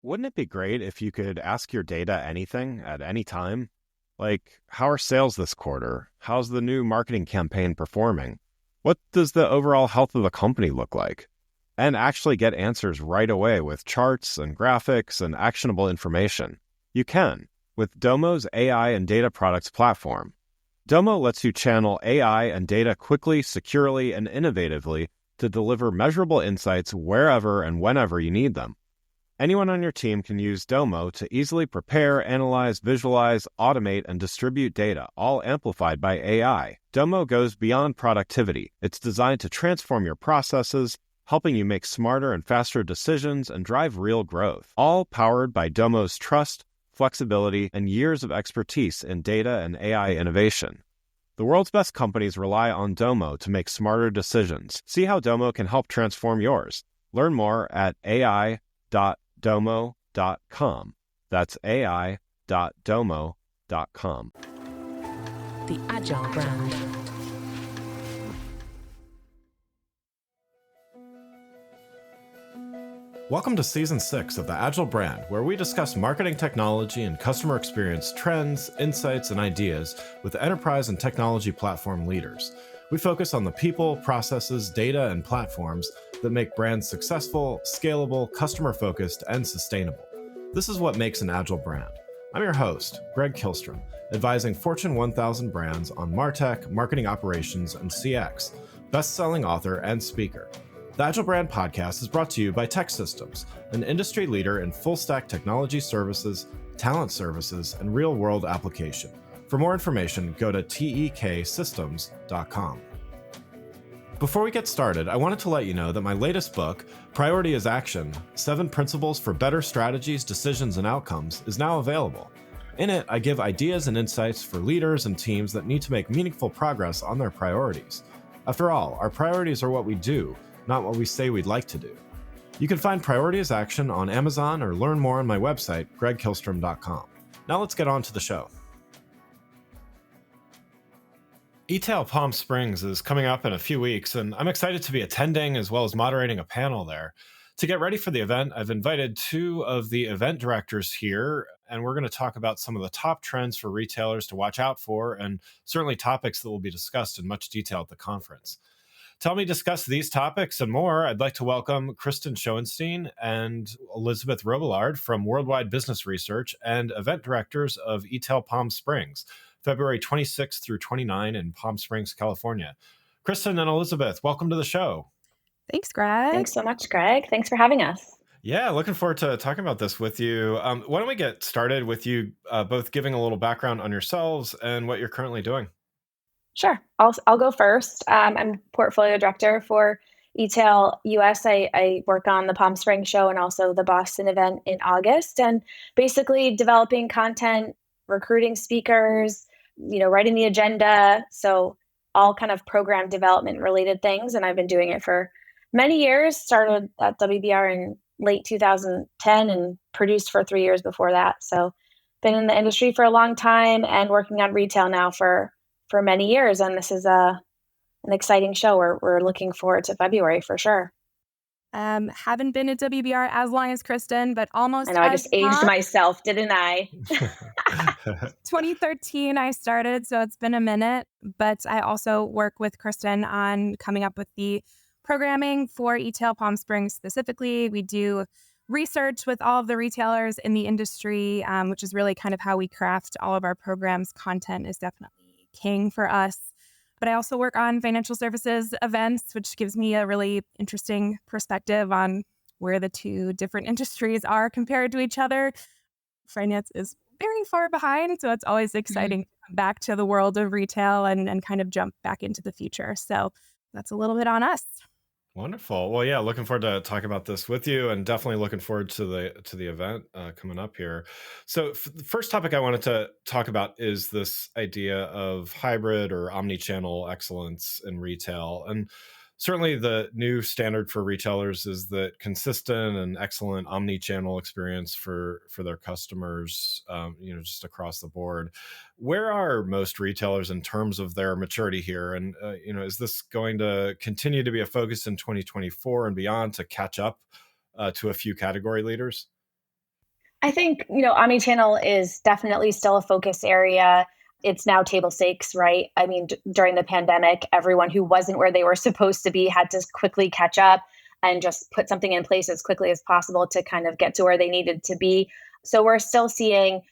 Wouldn't it be great if you could ask your data anything at any time? Like, how are sales this quarter? How's the new marketing campaign performing? What does the overall health of the company look like? And actually get answers right away with charts and graphics and actionable information. You can with Domo's AI and data products platform. Domo lets you channel AI and data quickly, securely, and innovatively to deliver measurable insights wherever and whenever you need them. Anyone on your team can use Domo to easily prepare, analyze, visualize, automate, and distribute data, all amplified by AI. Domo goes beyond productivity. It's designed to transform your processes, helping you make smarter and faster decisions and drive real growth. All powered by Domo's trust, flexibility, and years of expertise in data and AI innovation. The world's best companies rely on Domo to make smarter decisions. See how Domo can help transform yours. Learn more at ai.domo.com. That's ai.domo.com. The Agile Brand. Welcome to Season 6 of the Agile Brand, where we discuss marketing technology and customer experience trends, insights, and ideas with enterprise and technology platform leaders. We focus on the people, processes, data, and platforms that make brands successful, scalable, customer-focused, and sustainable. This is what makes an Agile brand. I'm your host, Greg Kihlstrom, advising Fortune 1000 brands on MarTech, marketing operations, and CX, best-selling author and speaker. The Agile Brand podcast is brought to you by TEKsystems, an industry leader in full-stack technology services, talent services, and real-world application. For more information, go to teksystems.com. Before we get started, I wanted to let you know that my latest book, Priority is Action: 7 Principles for Better Strategies, Decisions, and Outcomes, is now available. In it, I give ideas and insights for leaders and teams that need to make meaningful progress on their priorities. After all, our priorities are what we do, not what we say we'd like to do. You can find Priority is Action on Amazon or learn more on my website, gregkihlstrom.com. Now let's get on to the show. eTail Palm Springs is coming up in a few weeks, and I'm excited to be attending as well as moderating a panel there. To get ready for the event, I've invited 2 of the event directors here, and we're going to talk about some of the top trends for retailers to watch out for, and certainly topics that will be discussed in much detail at the conference. To help me discuss these topics and more, I'd like to welcome Kristin Schoenstein and Elizabeth Robillard from Worldwide Business Research and event directors of eTail Palm Springs, February 26th through 29 in Palm Springs, California. Kristin and Elizabeth, welcome to the show. Thanks, Greg. Thanks so much, Greg. Thanks for having us. Yeah, looking forward to talking about this with you. Why don't we get started with you both giving a little background on yourselves and what you're currently doing? Sure. I'll go first. I'm portfolio director for eTail US. I work on the Palm Springs show and also the Boston event in August, and basically developing content, recruiting speakers, writing the agenda. So all kind of program development related things. And I've been doing it for many years, started at WBR in late 2010 and produced for 3 years before that. So been in the industry for a long time and working on retail now for many years. And this is an exciting show. We're looking forward to February for sure. Haven't been at WBR as long as Kristin, but almost. I know, I just aged myself, didn't I? 2013 I started, so it's been a minute. But I also work with Kristin on coming up with the programming for eTail Palm Springs specifically. We do research with all of the retailers in the industry, which is really kind of how we craft all of our programs. Content is definitely king for us. But I also work on financial services events, which gives me a really interesting perspective on where the 2 different industries are compared to each other. Finance is very far behind, so it's always exciting to come back to the world of retail and kind of jump back into the future. So that's a little bit on us. Wonderful. Well, yeah, looking forward to talking about this with you, and definitely looking forward to the event coming up here. So the first topic I wanted to talk about is this idea of hybrid or omnichannel excellence in retail. And certainly the new standard for retailers is that consistent and excellent omni-channel experience for their customers, just across the board. Where are most retailers in terms of their maturity here? And, is this going to continue to be a focus in 2024 and beyond to catch up to a few category leaders? I think, omnichannel is definitely still a focus area. It's now table stakes, right? I mean, during the pandemic, everyone who wasn't where they were supposed to be had to quickly catch up and just put something in place as quickly as possible to kind of get to where they needed to be. So we're still seeing,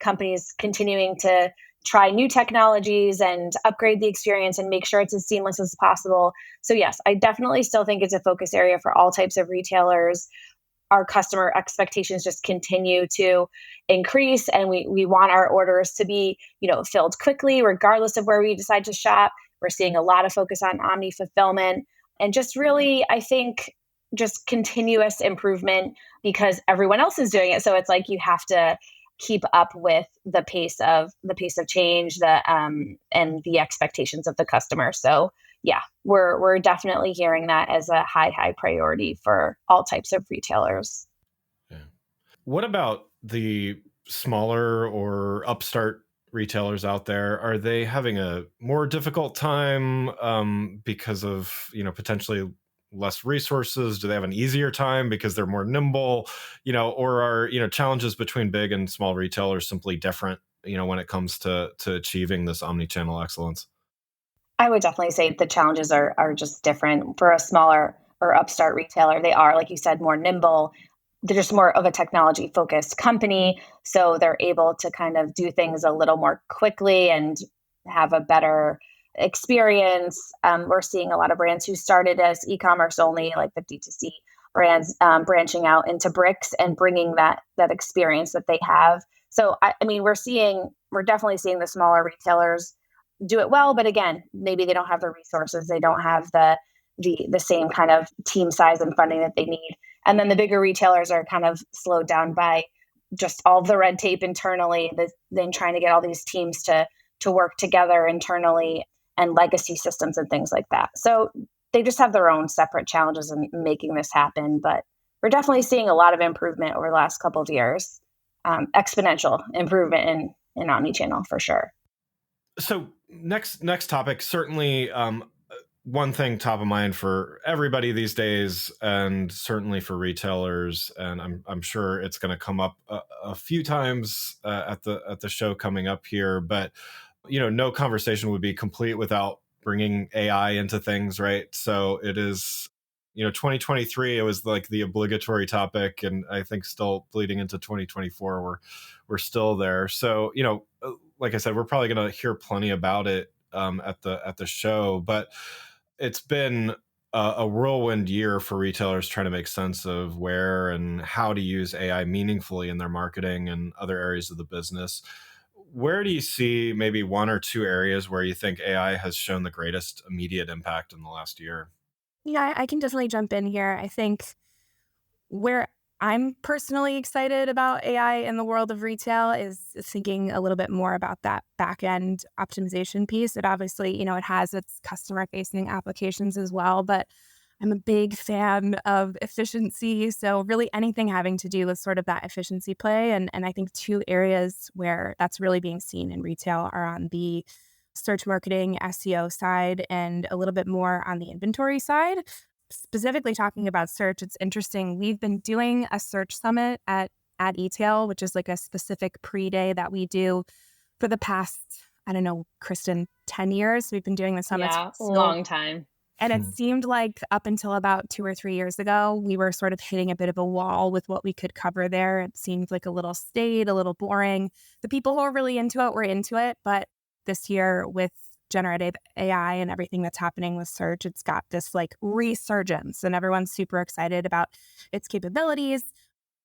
companies continuing to try new technologies and upgrade the experience and make sure it's as seamless as possible. So yes, I definitely still think it's a focus area for all types of retailers. Our customer expectations just continue to increase, and we want our orders to be, filled quickly, regardless of where we decide to shop. We're seeing a lot of focus on omni fulfillment and just really, I think, just continuous improvement because everyone else is doing it. So it's like you have to keep up with the pace of change, and the expectations of the customer. So yeah, we're definitely hearing that as a high priority for all types of retailers. Yeah. What about the smaller or upstart retailers out there? Are they having a more difficult time because of, potentially less resources? Do they have an easier time because they're more nimble, or are, challenges between big and small retailers simply different, when it comes to achieving this omnichannel excellence? I would definitely say the challenges are just different for a smaller or upstart retailer. They are, like you said, more nimble. They're just more of a technology focused company. So they're able to kind of do things a little more quickly and have a better experience. We're seeing a lot of brands who started as e-commerce only, like the D2C brands, branching out into bricks and bringing that experience that they have. So I mean, we're definitely seeing the smaller retailers do it well, but again, maybe they don't have the resources, they don't have the same kind of team size and funding that they need. And then the bigger retailers are kind of slowed down by just all the red tape internally, then trying to get all these teams to work together internally and legacy systems and things like that. So they just have their own separate challenges in making this happen. But we're definitely seeing a lot of improvement over the last couple of years, exponential improvement in omnichannel for sure. So next topic, certainly one thing top of mind for everybody these days, and certainly for retailers, and I'm sure it's going to come up a few times at the show coming up here. But no conversation would be complete without bringing AI into things, right? So it is. 2023, it was like the obligatory topic, and I think still bleeding into 2024, we're still there. So, like I said, we're probably going to hear plenty about it at the show, but it's been a whirlwind year for retailers trying to make sense of where and how to use AI meaningfully in their marketing and other areas of the business. Where do you see maybe one or two areas where you think AI has shown the greatest immediate impact in the last year? Yeah, I can definitely jump in here. I think where I'm personally excited about AI in the world of retail is thinking a little bit more about that back-end optimization piece. It obviously, it has its customer-facing applications as well, but I'm a big fan of efficiency. So really anything having to do with sort of that efficiency play. And I think two areas where that's really being seen in retail are on the search marketing, SEO side, and a little bit more on the inventory side. Specifically talking about search, it's interesting. We've been doing a search summit at eTail, which is like a specific pre-day that we do for the past, I don't know, Kristin, 10 years. We've been doing the summits. Yeah, long time. And it seemed like up until about 2 or 3 years ago, we were sort of hitting a bit of a wall with what we could cover there. It seemed like a little staid, a little boring. The people who are really into it were into it, but this year with generative AI and everything that's happening with search, it's got this like resurgence and everyone's super excited about its capabilities.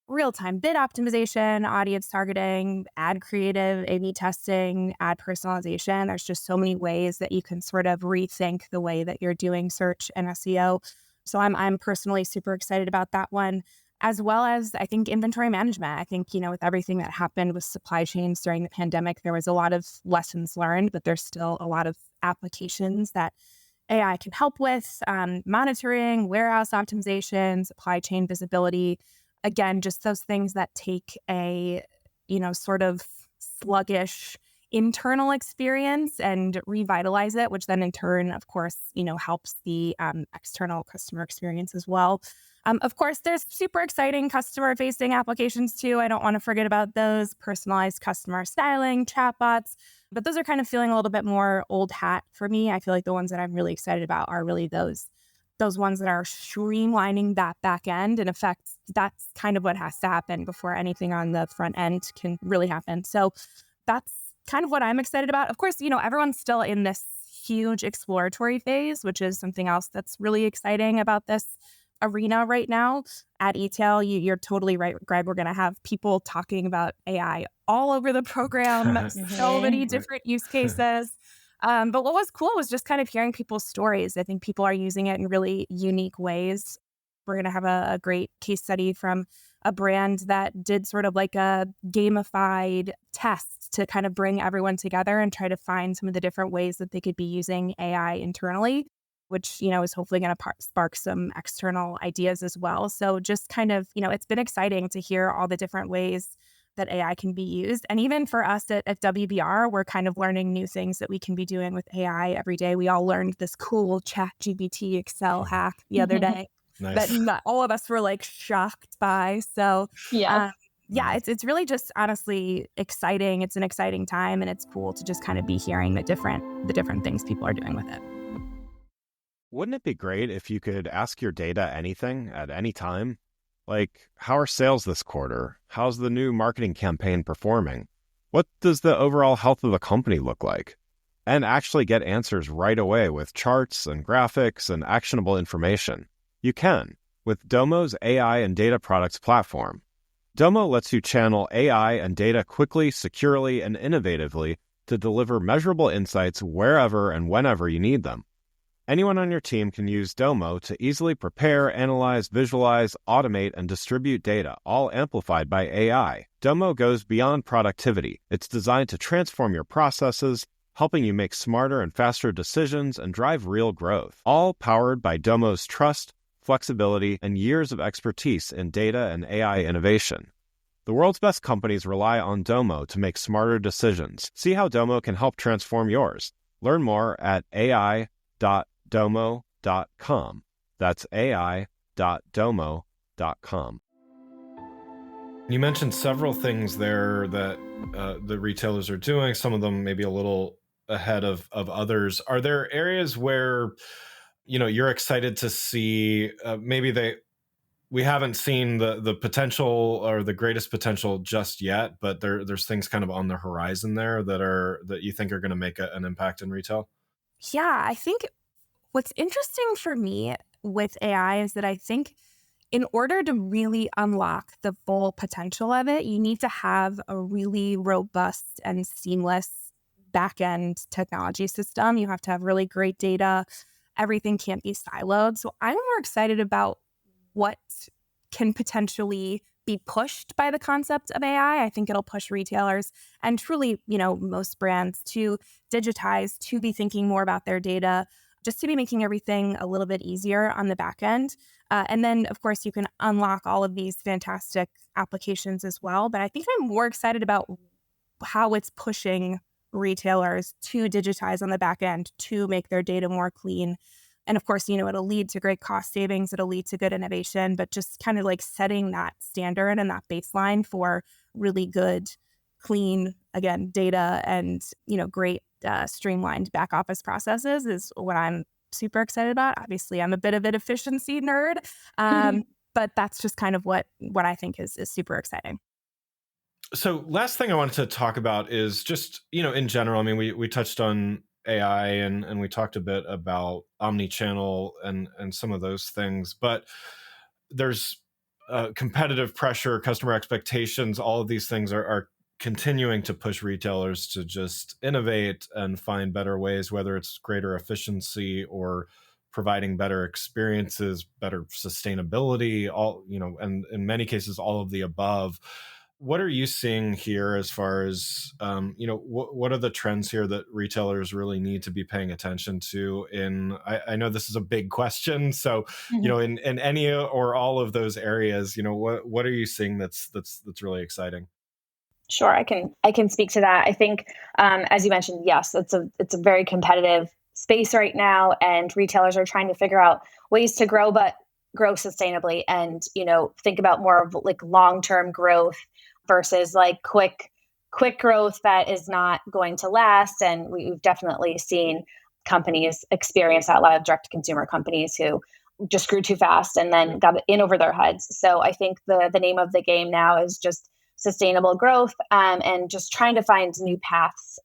Real-time bid optimization, audience targeting, ad creative, A/B testing, ad personalization. There's just so many ways that you can sort of rethink the way that you're doing search and SEO. So I'm personally super excited about that one, as well as I think inventory management. I think, with everything that happened with supply chains during the pandemic, there was a lot of lessons learned, but there's still a lot of applications that AI can help with, monitoring, warehouse optimization, supply chain visibility. Again, just those things that take a, sort of sluggish internal experience and revitalize it, which then in turn, of course, helps the external customer experience as well. Of course, there's super exciting customer-facing applications too. I don't want to forget about those personalized customer styling, chatbots, but those are kind of feeling a little bit more old hat for me. I feel like the ones that I'm really excited about are really those ones that are streamlining that back end. In effect, that's kind of what has to happen before anything on the front end can really happen. So that's kind of what I'm excited about. Of course, everyone's still in this huge exploratory phase, which is something else that's really exciting about this arena right now. At eTail, you're totally right, Greg. We're going to have people talking about AI all over the program, so many different use cases. But what was cool was just kind of hearing people's stories. I think people are using it in really unique ways. We're going to have a great case study from a brand that did sort of like a gamified test to kind of bring everyone together and try to find some of the different ways that they could be using AI internally, which, is hopefully going to spark some external ideas as well. So just kind of, it's been exciting to hear all the different ways that AI can be used. And even for us at WBR, we're kind of learning new things that we can be doing with AI every day. We all learned this cool ChatGPT Excel hack the other day that not all of us were like shocked by. So yeah, it's really just honestly exciting. It's an exciting time, and it's cool to just kind of be hearing the different things people are doing with it. Wouldn't it be great if you could ask your data anything at any time? Like, how are sales this quarter? How's the new marketing campaign performing? What does the overall health of the company look like? And actually get answers right away with charts and graphics and actionable information. You can with Domo's AI and data products platform. Domo lets you channel AI and data quickly, securely, and innovatively to deliver measurable insights wherever and whenever you need them. Anyone on your team can use Domo to easily prepare, analyze, visualize, automate, and distribute data, all amplified by AI. Domo goes beyond productivity. It's designed to transform your processes, helping you make smarter and faster decisions and drive real growth, all powered by Domo's trust, flexibility, and years of expertise in data and AI innovation. The world's best companies rely on Domo to make smarter decisions. See how Domo can help transform yours. Learn more at ai.domo.com. That's ai.domo.com. You mentioned several things there that the retailers are doing, some of them maybe a little ahead of others. Are there areas where you're excited to see we haven't seen the potential or the greatest potential just yet, but there's things kind of on the horizon there that you think are going to make an impact in retail? Yeah, I think what's interesting for me with AI is that I think in order to really unlock the full potential of it, you need to have a really robust and seamless back-end technology system. You have to have really great data. Everything can't be siloed. So I'm more excited about what can potentially be pushed by the concept of AI. I think it'll push retailers and truly, most brands to digitize, to be thinking more about their data, just to be making everything a little bit easier on the back end. And then, of course, you can unlock all of these fantastic applications as well. But I think I'm more excited about how it's pushing retailers to digitize on the back end, to make their data more clean. And of course, it'll lead to great cost savings. It'll lead to good innovation, but just kind of like setting that standard and that baseline for really good, clean, again, data and, great streamlined back office processes is what I'm super excited about. Obviously, I'm a bit of an efficiency nerd, but that's just kind of what I think is super exciting. So last thing I wanted to talk about is just, in general, I mean, we touched on AI and we talked a bit about Omnichannel and some of those things, but there's competitive pressure, customer expectations, all of these things are continuing to push retailers to just innovate and find better ways, whether it's greater efficiency or providing better experiences, better sustainability, and in many cases, all of the above. What are you seeing here as far as, what are the trends here that retailers really need to be paying attention to? I know this is a big question. So, in any or all of those areas, what are you seeing that's really exciting? Sure, I can speak to that. I think, as you mentioned, yes, it's a very competitive space right now, and retailers are trying to figure out ways to grow, but grow sustainably, and think about more of like long term growth versus like quick growth that is not going to last. And we've definitely seen companies experience that. A lot of direct to consumer companies who just grew too fast and then got in over their heads. So I think the name of the game now is just sustainable growth, and just trying to find new paths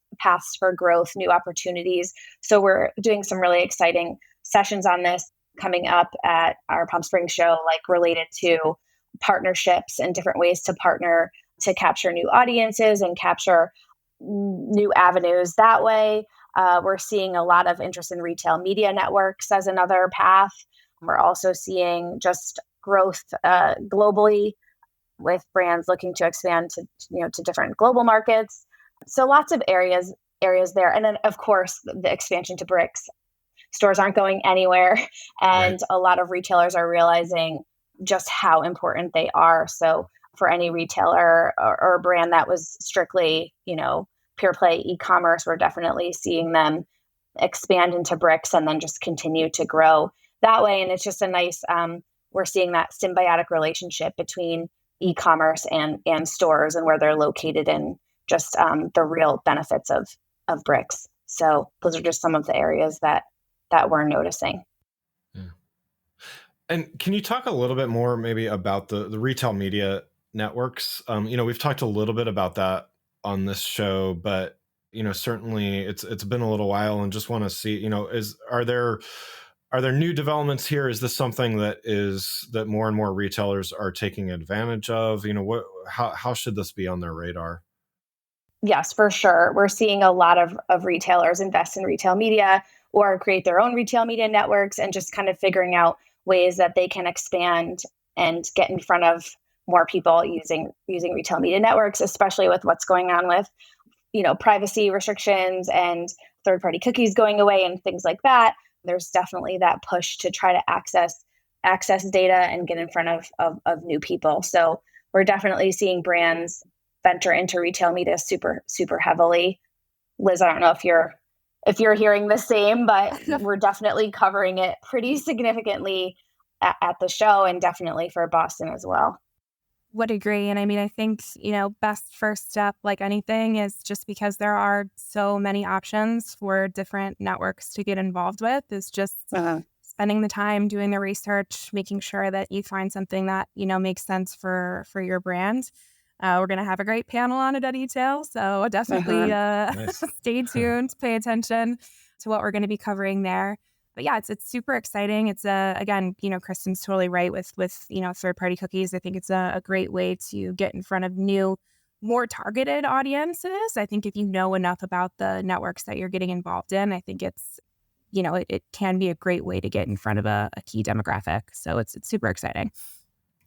for growth, new opportunities. So we're doing some really exciting sessions on this coming up at our Palm Springs show, like related to partnerships and different ways to partner to capture new audiences and capture new avenues that way. We're seeing a lot of interest in retail media networks as another path. We're also seeing just growth globally, with brands looking to expand to different global markets. So lots of areas there. And then of course the expansion to bricks. Stores aren't going anywhere, and a lot of retailers are realizing just how important they are. So for any retailer or brand that was strictly, pure play e-commerce, we're definitely seeing them expand into bricks and then just continue to grow that way. And it's just a nice, we're seeing that symbiotic relationship between e-commerce and stores and where they're located, and just the real benefits of bricks. So those are just some of the areas that we're noticing. Yeah. And can you talk a little bit more maybe about the retail media networks? We've talked a little bit about that on this show, but certainly it's been a little while, and just want to see, are there new developments here? Is this something that more and more retailers are taking advantage of? How should this be on their radar? Yes, for sure. We're seeing a lot of retailers invest in retail media or create their own retail media networks, and just kind of figuring out ways that they can expand and get in front of more people using retail media networks, especially with what's going on with, privacy restrictions and third-party cookies going away and things like that. There's definitely that push to try to access data and get in front of new people. So we're definitely seeing brands venture into retail media super, super heavily. Liz, I don't know if you're hearing the same, but we're definitely covering it pretty significantly at the show, and definitely for Boston as well. Would agree. And I mean, I think, best first step, like anything, is just because there are so many options for different networks to get involved with, is just spending the time doing the research, making sure that you find something that, makes sense for your brand. We're going to have a great panel on it at eTail, so definitely stay tuned, pay attention to what we're going to be covering there. But yeah, it's super exciting. It's again, Kristin's totally right with third-party cookies. I think it's a great way to get in front of new, more targeted audiences. I think if you know enough about the networks that you're getting involved in, I think it's, it can be a great way to get in front of a key demographic. So it's super exciting.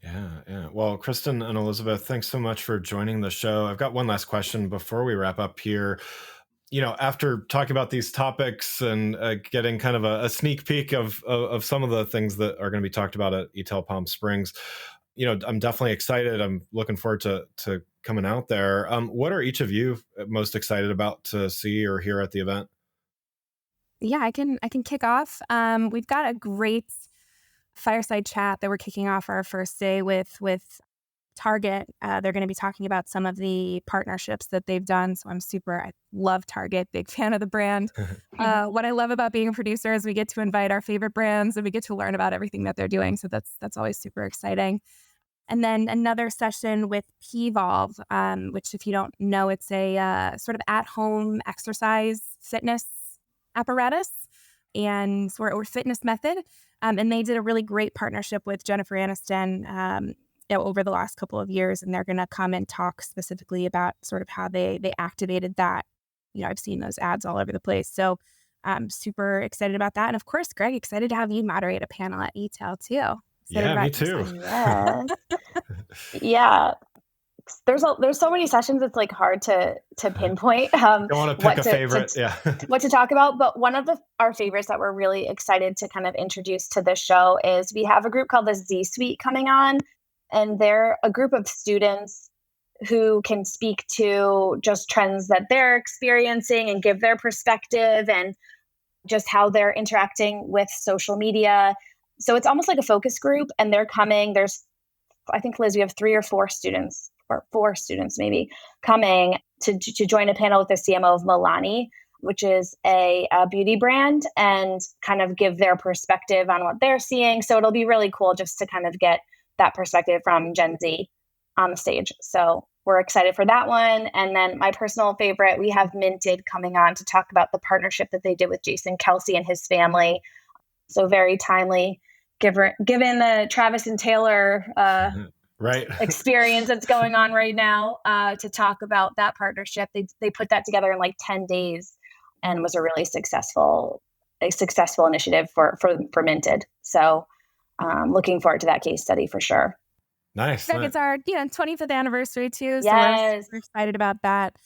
Yeah. Well, Kristin and Elizabeth, thanks so much for joining the show. I've got one last question before we wrap up here. After talking about these topics and getting kind of a sneak peek of some of the things that are going to be talked about at eTail Palm Springs, I'm definitely excited. I'm looking forward to coming out there. What are each of you most excited about to see or hear at the event? Yeah, I can kick off. We've got a great fireside chat that we're kicking off our first day with Target. They're going to be talking about some of the partnerships that they've done. So I love Target, big fan of the brand. What I love about being a producer is we get to invite our favorite brands and we get to learn about everything that they're doing. So that's always super exciting. And then another session with P-Volve, which, if you don't know, it's a sort of at-home exercise fitness apparatus or fitness method. And they did a really great partnership with Jennifer Aniston over the last couple of years, and they're going to come and talk specifically about sort of how they activated that. I've seen those ads all over the place. So I'm super excited about that. And of course, Greg, excited to have you moderate a panel at eTail too. Yeah, me too. Yes. Yeah. There's so many sessions. It's like hard to pinpoint. Don't want to pick a favorite. What to talk about. But one of our favorites that we're really excited to kind of introduce to this show is we have a group called the Z Suite coming on, and they're a group of students who can speak to just trends that they're experiencing and give their perspective and just how they're interacting with social media. So it's almost like a focus group, and they're coming. I think, Liz, we have 3 or 4 students, or 4 students maybe, coming to join a panel with the CMO of Milani, which is a beauty brand, and kind of give their perspective on what they're seeing. So it'll be really cool just to kind of get that perspective from Gen Z on the stage. So we're excited for that one. And then my personal favorite, we have Minted coming on to talk about the partnership that they did with Jason Kelsey and his family. So very timely, given the Travis and Taylor right experience that's going on right now, to talk about that partnership. They put that together in like 10 days and was a really successful initiative for Minted. So looking forward to that case study for sure. Nice. It's our 25th anniversary too. So Yes. we're excited about that.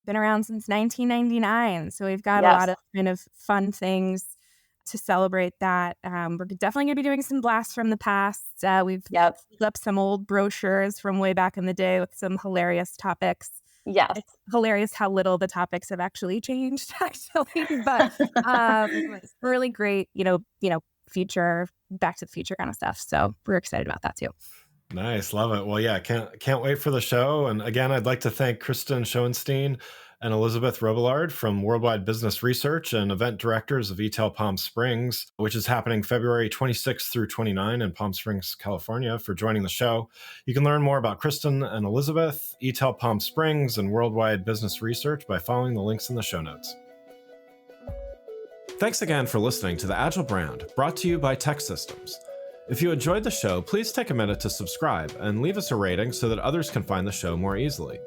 Been around since 1999. So we've got a lot of kind of fun things to celebrate that. We're definitely going to be doing some blasts from the past. We've pulled up some old brochures from way back in the day with some hilarious topics. Yes. It's hilarious how little the topics have actually changed, actually. But it's really great, future, back to the future kind of stuff. So we're excited about that too. Nice. Love it. Well, yeah, can't wait for the show. And again, I'd like to thank Kristin Schoenstein and Elizabeth Robillard from Worldwide Business Research and event directors of eTail Palm Springs, which is happening February 26th through 29 in Palm Springs, California, for joining the show. You can learn more about Kristin and Elizabeth, eTail Palm Springs, and Worldwide Business Research by following the links in the show notes. Thanks again for listening to The Agile Brand, brought to you by Tech Systems. If you enjoyed the show, please take a minute to subscribe and leave us a rating so that others can find the show more easily.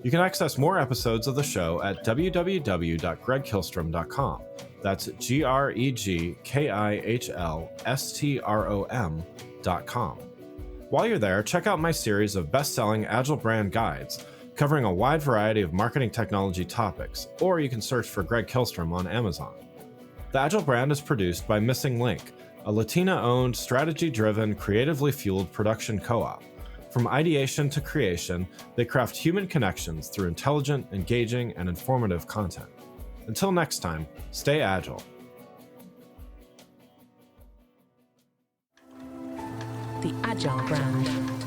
You can access more episodes of the show at www.gregkihlstrom.com. That's GregKihlstrom.com. While you're there, check out my series of best-selling Agile brand guides covering a wide variety of marketing technology topics, or you can search for Greg Kihlstrom on Amazon. The Agile Brand is produced by Missing Link, a Latina-owned, strategy-driven, creatively fueled production co-op. From ideation to creation, they craft human connections through intelligent, engaging, and informative content. Until next time, stay agile. The Agile Brand.